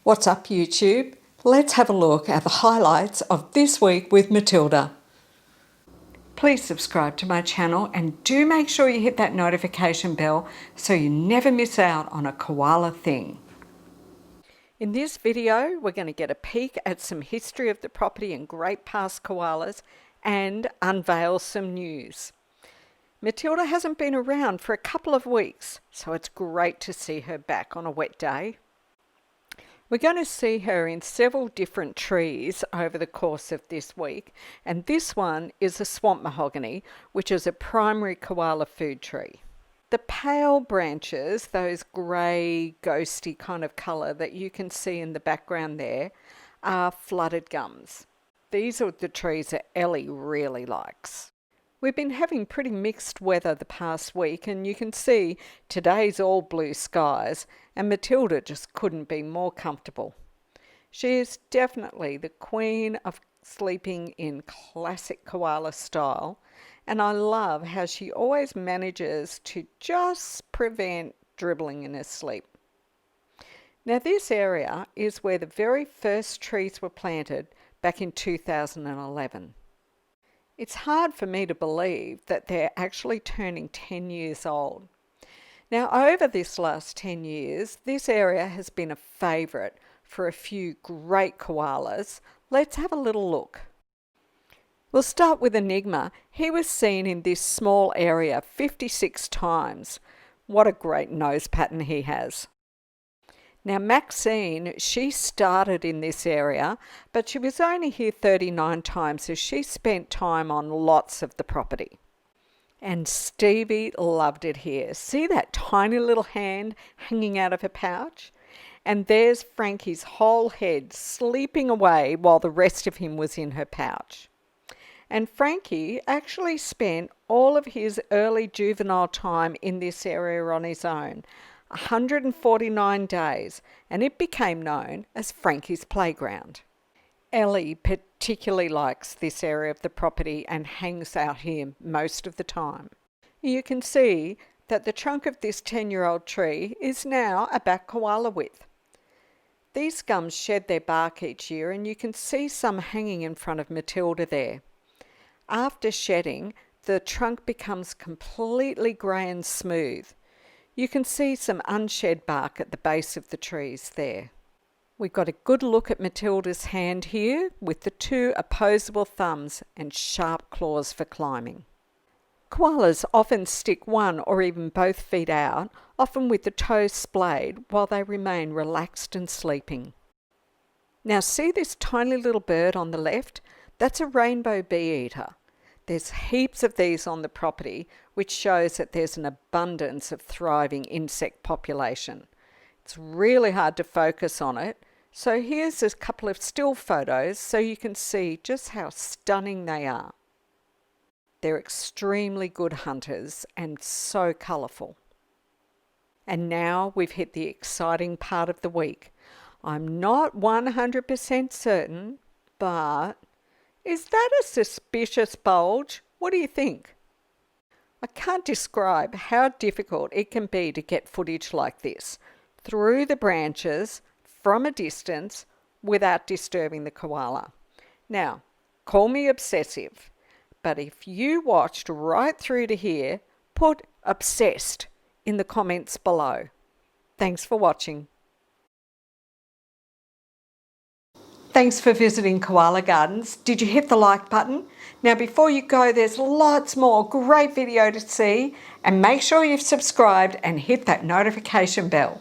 What's up, YouTube? Let's have a look at the highlights of this week with Matilda. Please subscribe to my channel and do make sure you hit that notification bell so you never miss out on a koala thing. In this video, we're going to get a peek at some history of the property and great past koalas and unveil some news. Matilda hasn't been around for a couple of weeks, so it's great to see her back on a wet day. We're going to see her in several different trees over the course of this week, and this one is a swamp mahogany, which is a primary koala food tree. The pale branches, those grey, ghosty kind of colour that you can see in the background there, are flooded gums. These are the trees that Ellie really likes. We've been having pretty mixed weather the past week, and you can see today's all blue skies, and Matilda just couldn't be more comfortable. She is definitely the queen of sleeping in classic koala style, and I love how she always manages to just prevent dribbling in her sleep. Now, this area is where the very first trees were planted back in 2011. It's hard for me to believe that they're actually turning 10 years old. Now, over this last 10 years, this area has been a favourite for a few great koalas. Let's have a little look. We'll start with Enigma. He was seen in this small area 56 times. What a great nose pattern he has. Now, Maxine, she started in this area, but she was only here 39 times, so she spent time on lots of the property. And Stevie loved it here. See that tiny little hand hanging out of her pouch? And there's Frankie's whole head sleeping away while the rest of him was in her pouch. And Frankie actually spent all of his early juvenile time in this area on his own, 149 days, and it became known as Frankie's playground. Ellie particularly likes this area of the property and hangs out here most of the time. You can see that the trunk of this 10-year-old tree is now about koala width. These gums shed their bark each year, and you can see some hanging in front of Matilda there. After shedding, the trunk becomes completely grey and smooth. You can see some unshed bark at the base of the trees there. We've got a good look at Matilda's hand here with the two opposable thumbs and sharp claws for climbing. Koalas often stick one or even both feet out, often with the toes splayed, while they remain relaxed and sleeping. Now, see this tiny little bird on the left? That's a rainbow beeeater. There's heaps of these on the property, which shows that there's an abundance of thriving insect population. It's really hard to focus on it, so here's a couple of still photos so you can see just how stunning they are. They're extremely good hunters and so colourful. And now we've hit the exciting part of the week. I'm not 100% certain, but is that a suspicious bulge? What do you think? I can't describe how difficult it can be to get footage like this, through the branches, from a distance, without disturbing the koala. Now, call me obsessive, but if you watched right through to here, put obsessed in the comments below. Thanks for watching. Thanks for visiting Koala Gardens. Did you hit the like button? Now, before you go, there's lots more great video to see, and make sure you've subscribed and hit that notification bell.